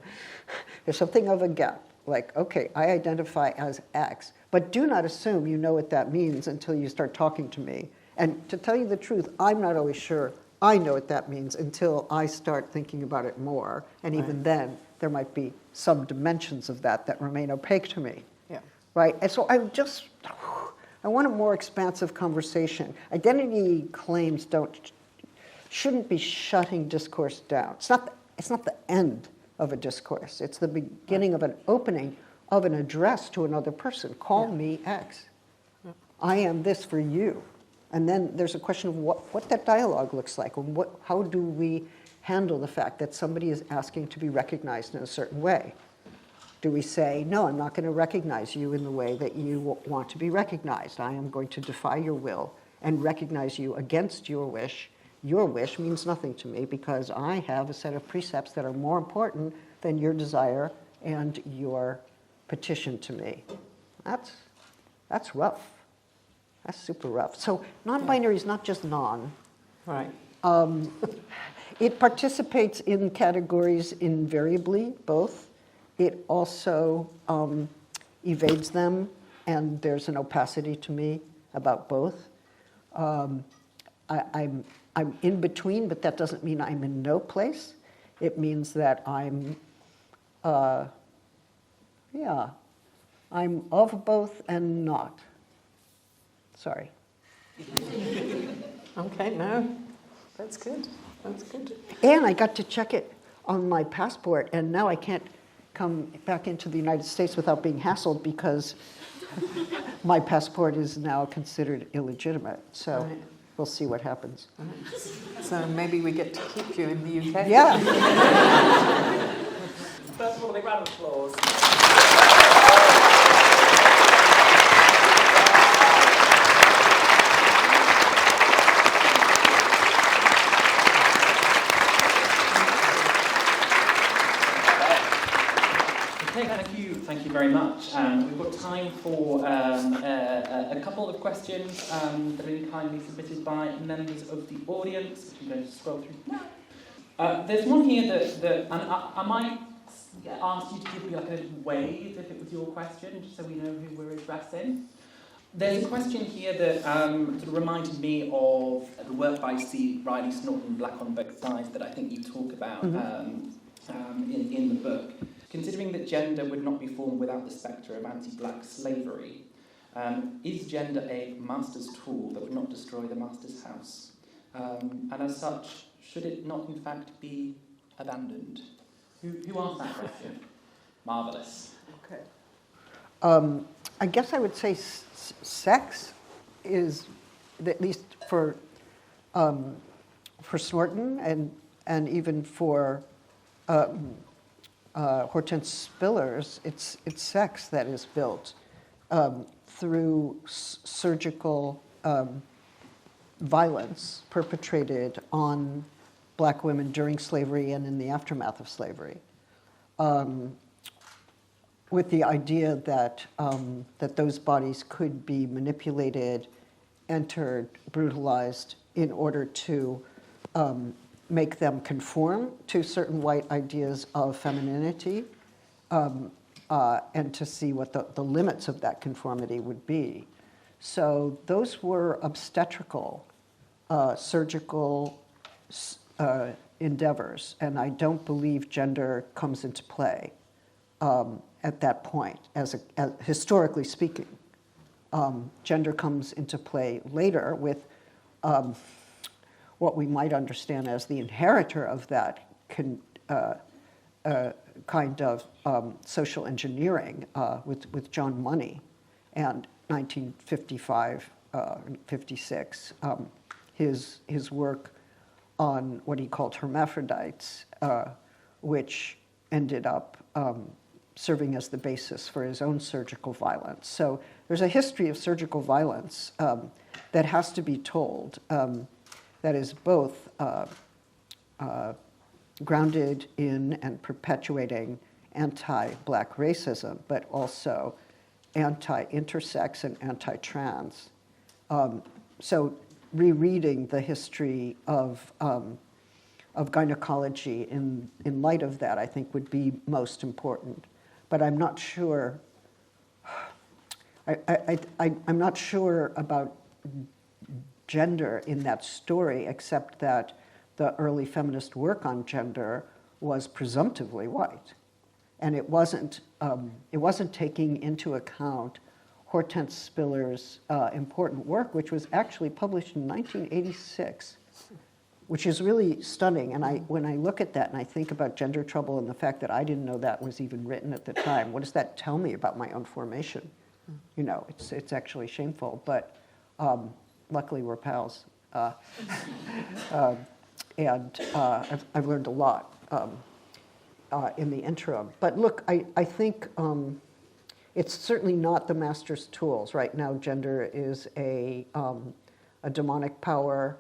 There's something of a gap, like, okay, I identify as X, but do not assume you know what that means until you start talking to me. And to tell you the truth, I'm not always sure I know what that means until I start thinking about it more. And even then, there might be some dimensions of that that remain opaque to me.
Yeah.
Right? And so I want a more expansive conversation. Identity claims shouldn't be shutting discourse down. It's not the end of a discourse. It's the beginning of an opening of an address to another person. Call me X. I am this for you. And then there's a question of what that dialogue looks like, and how do we handle the fact that somebody is asking to be recognized in a certain way? Do we say, no, I'm not going to recognize you in the way that you want to be recognized. I am going to defy your will and recognize you against your wish. Your wish means nothing to me because I have a set of precepts that are more important than your desire and your petition to me. That's rough. That's super rough. So non-binary is not just non.
Right.
It participates in categories invariably, both. It also evades them, and there's an opacity to me about both. I'm in between, but that doesn't mean I'm in no place. It means that I'm of both and not. Sorry.
Okay, no, that's good. That's good.
And I got to check it on my passport, and now I can't come back into the United States without being hassled because my passport is now considered illegitimate. So we'll see what happens.
Right. So maybe we get to keep you in the UK.
Yeah.
First of all, a big round of applause. Okay, thank you very much. We've got time for a couple of questions that have been kindly submitted by members of the audience, which I'm going to scroll through now. There's one here that and I might ask you to give me like a little wave if it was your question, just so we know who we're addressing. There's a question here that sort of reminded me of the work by C. Riley Snorton, Black on Both Sides, that I think you talk about in the book. Considering that gender would not be formed without the spectre of anti-black slavery, is gender a master's tool that would not destroy the master's house? And as such, should it not in fact be abandoned? Who asked that question? Marvellous.
Okay. I guess I would say sex is, at least for Snorton and even for Hortense Spillers, it's sex that is built through surgical violence perpetrated on black women during slavery and in the aftermath of slavery, with the idea that that those bodies could be manipulated, entered, brutalized in order to make them conform to certain white ideas of femininity, and to see what the limits of that conformity would be. So those were obstetrical, surgical endeavors, and I don't believe gender comes into play at that point, as historically speaking. Gender comes into play later with what we might understand as the inheritor of that kind of social engineering with John Money, and 1955, 56, his work on what he called hermaphrodites, which ended up serving as the basis for his own surgical violence. So there's a history of surgical violence that has to be told, that is both grounded in and perpetuating anti-Black racism, but also anti-intersex and anti-trans. So rereading the history of gynecology in light of that, I think, would be most important. But I'm not sure. I'm not sure about gender in that story, except that the early feminist work on gender was presumptively white, and it wasn't taking into account Hortense Spiller's important work, which was actually published in 1986, which is really stunning. And when I look at that and I think about gender trouble and the fact that I didn't know that was even written at the time, what does that tell me about my own formation? You know, it's actually shameful, but luckily we're pals. And I've learned a lot in the interim. But look, I think it's certainly not the master's tools. Right now, gender is a demonic power.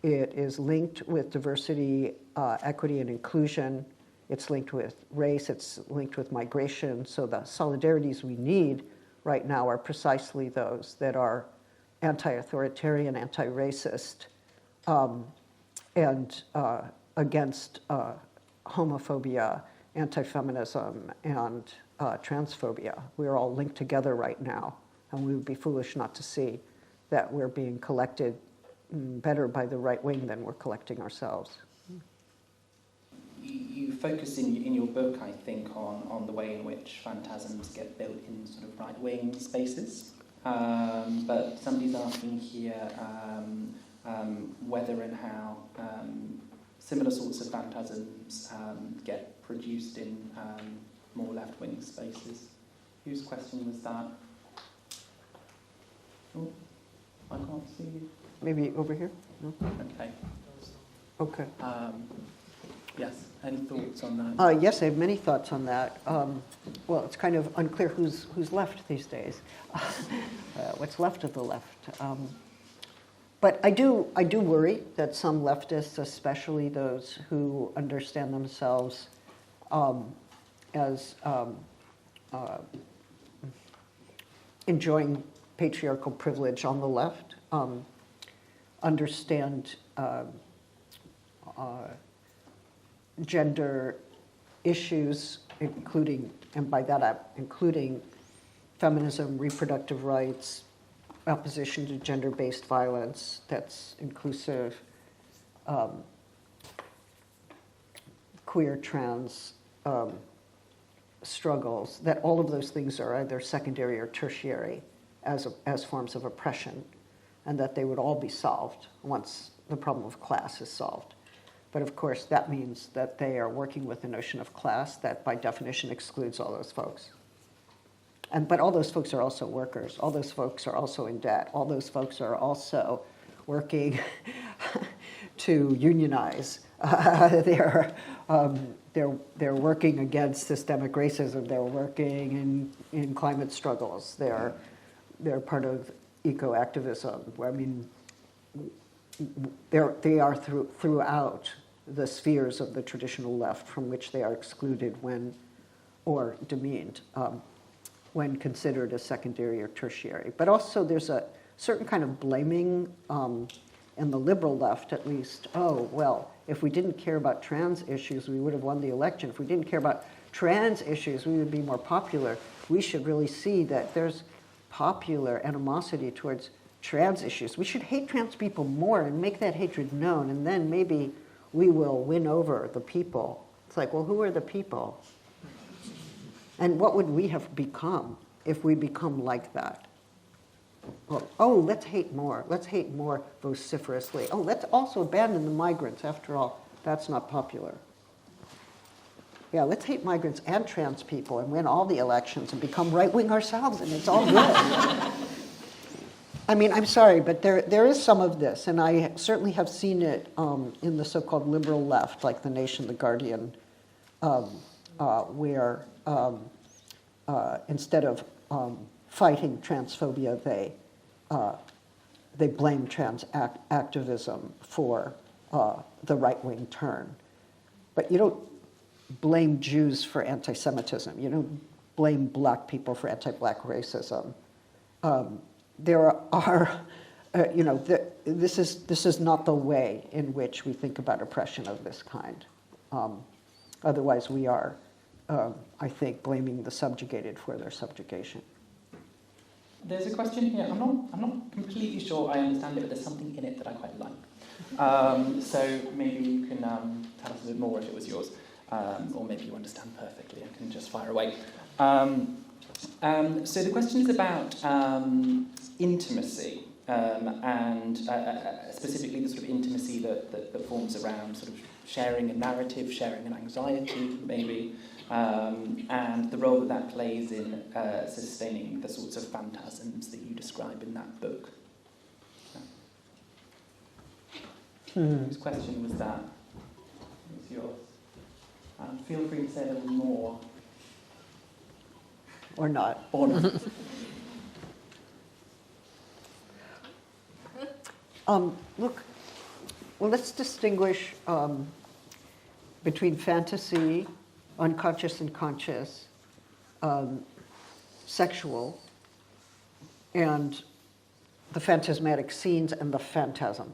It is linked with diversity, equity, and inclusion. It's linked with race. It's linked with migration. So the solidarities we need right now are precisely those that are anti-authoritarian, anti-racist, and against homophobia, anti-feminism, and transphobia. We're all linked together right now, and we would be foolish not to see that we're being collected better by the right wing than we're collecting ourselves.
You focus in your book, I think, on the way in which phantasms get built in sort of right-wing spaces. But somebody's asking here whether and how similar sorts of phantasms get produced in more left-wing spaces. Whose question was that? Oh, I can't see you.
Maybe over here? No?
Okay.
Okay.
Yes, any thoughts on that?
Yes, I have many thoughts on that. Well, it's kind of unclear who's left these days. What's left of the left? But I do worry that some leftists, especially those who understand themselves as enjoying patriarchal privilege on the left, understand gender issues, including, and by that including feminism, reproductive rights, opposition to gender-based violence that's inclusive, queer, trans struggles, that all of those things are either secondary or tertiary as forms of oppression, and that they would all be solved once the problem of class is solved. But of course, that means that they are working with the notion of class that by definition excludes all those folks. But all those folks are also workers. All those folks are also in debt. All those folks are also working to unionize. They're working against systemic racism. They're working in climate struggles. They're part of eco-activism. I mean, they are throughout the spheres of the traditional left from which they are excluded or demeaned when considered as secondary or tertiary. But also there's a certain kind of blaming in the liberal left, at least. Oh, well, if we didn't care about trans issues, we would have won the election. If we didn't care about trans issues, we would be more popular. We should really see that there's popular animosity towards trans issues. We should hate trans people more and make that hatred known, and then maybe we will win over the people. It's like, well, who are the people? And what would we have become if we become like that? let's hate more. Let's hate more vociferously. Oh, let's also abandon the migrants. After all, that's not popular. Yeah, let's hate migrants and trans people and win all the elections and become right-wing ourselves, and it's all good. I mean, I'm sorry, but there is some of this, and I certainly have seen it in the so-called liberal left, like The Nation, The Guardian, where instead of fighting transphobia, they blame trans activism for the right-wing turn. But you don't blame Jews for anti-Semitism. You don't blame black people for anti-black racism. There are, this is not the way in which we think about oppression of this kind. Otherwise, we are, I think, blaming the subjugated for their subjugation.
There's a question here. I'm not completely sure I understand it, but there's something in it that I quite like. So maybe you can tell us a bit more if it was yours, or maybe you understand perfectly and can just fire away. So the question is about intimacy, and specifically the sort of intimacy that forms around sort of sharing a narrative, sharing an anxiety, maybe, and the role that plays in sustaining the sorts of phantasms that you describe in that book. Whose question was that? It's yours. Feel free to say a little more.
Or not.
Or not.
Look, well, let's distinguish between fantasy, unconscious and conscious, sexual, and the phantasmatic scenes and the phantasm.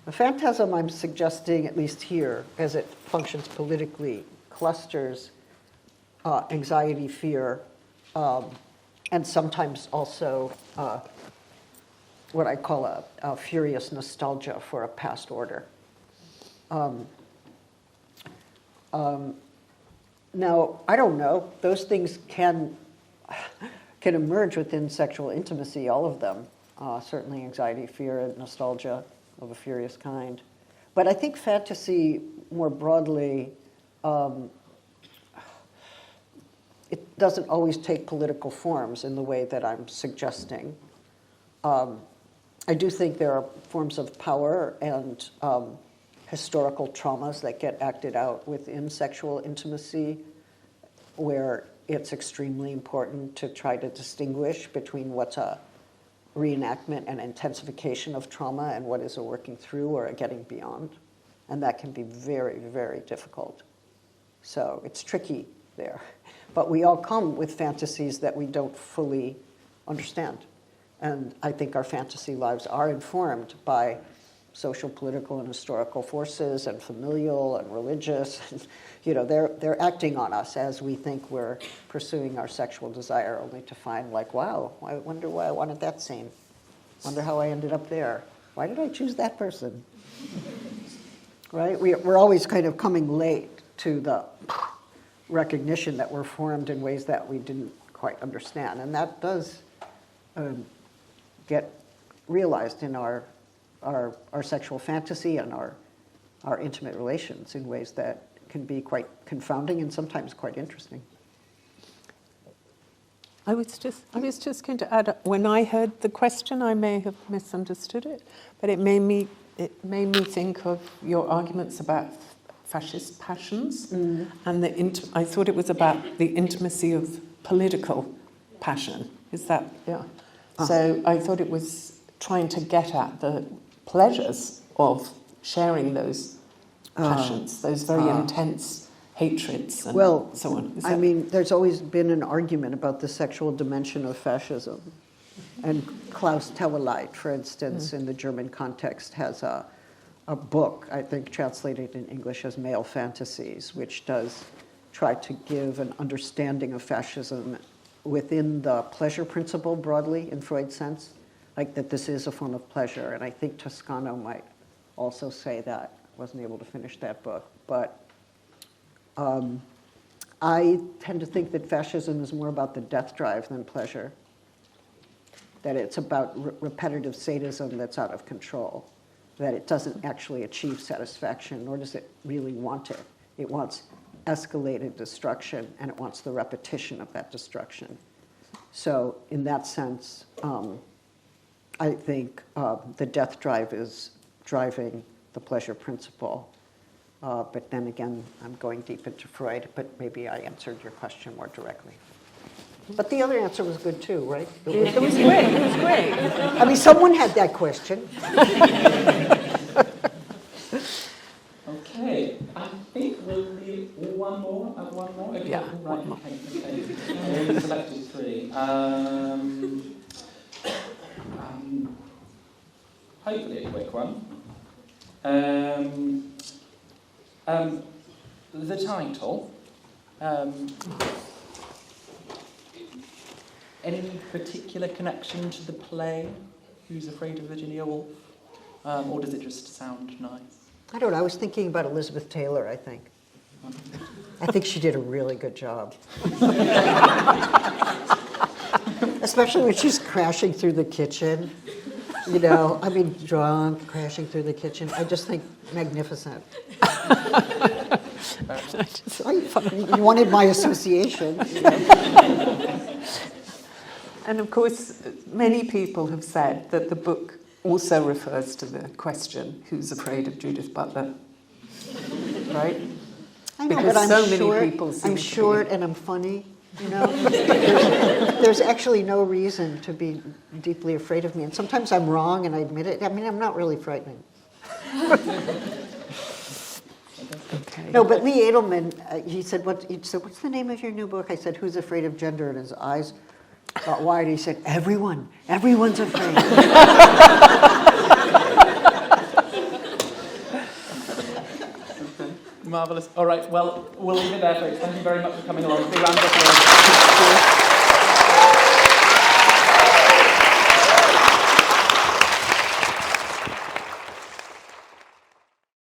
The phantasm, I'm suggesting, at least here, as it functions politically, clusters anxiety, fear, and sometimes also what I call a furious nostalgia for a past order. Now, I don't know. Those things can emerge within sexual intimacy, all of them. Certainly anxiety, fear, and nostalgia of a furious kind. But I think fantasy, more broadly, it doesn't always take political forms in the way that I'm suggesting. I do think there are forms of power and historical traumas that get acted out within sexual intimacy, where it's extremely important to try to distinguish between what's a reenactment and intensification of trauma and what is a working through or a getting beyond. And that can be very, very difficult. So it's tricky there. But we all come with fantasies that we don't fully understand. And I think our fantasy lives are informed by social, political, and historical forces, and familial and religious. You know, they're acting on us as we think we're pursuing our sexual desire, only to find, like, wow, I wonder why I wanted that scene. Wonder how I ended up there. Why did I choose that person? Right? We're always kind of coming late to the recognition that we're formed in ways that we didn't quite understand. And that does get realized in our sexual fantasy and our intimate relations in ways that can be quite confounding and sometimes quite interesting.
I was just going to add, when I heard the question, I may have misunderstood it, but it made me think of your arguments about fascist passions, and I thought it was about the intimacy of political passion. Is that, yeah? So I thought it was trying to get at the pleasures of sharing those passions, those very intense hatreds and so on.
I mean, there's always been an argument about the sexual dimension of fascism. And Klaus Tellerleit, for instance, in the German context, has a book, I think translated in English as Male Fantasies, which does try to give an understanding of fascism within the pleasure principle broadly, in Freud's sense, like that this is a form of pleasure. And I think Toscano might also say that. Wasn't able to finish that book. But I tend to think that fascism is more about the death drive than pleasure. that it's about repetitive sadism that's out of control, that it doesn't actually achieve satisfaction, nor does it really want it. It wants escalated destruction, and it wants the repetition of that destruction. So in that sense, I think the death drive is driving the pleasure principle. But then again, I'm going deep into Freud, but maybe I answered your question more directly. But the other answer was good too, right?
It was great. It was great.
I mean, someone had that question.
Okay, I think we'll leave one more. Okay,
Yeah,
right.
one more.
Okay. We selected 3. Hopefully a quick one. The title. Any particular connection to the play, Who's Afraid of Virginia Woolf? Or does it just sound nice?
I don't know. I was thinking about Elizabeth Taylor, I think. I think she did a really good job. Especially when she's crashing through the kitchen. You know, I mean, drunk, crashing through the kitchen. I just think magnificent. You wanted my association. You know?
And of course, many people have said that the book also refers to the question, who's afraid of Judith Butler? Right?
I know,
Because
but I'm
so
short,
many people seem
I'm
to
short
be.
and I'm funny, you know? There's actually no reason to be deeply afraid of me. And sometimes I'm wrong and I admit it. I mean, I'm not really frightening.
Okay.
No, but Lee Edelman, he said, what's the name of your new book? I said, Who's Afraid of Gender? And his eyes got wide. He said, everyone's afraid.
Marvellous. All right, well, we'll leave it there, folks. Thank you very much for coming along. Big round of applause.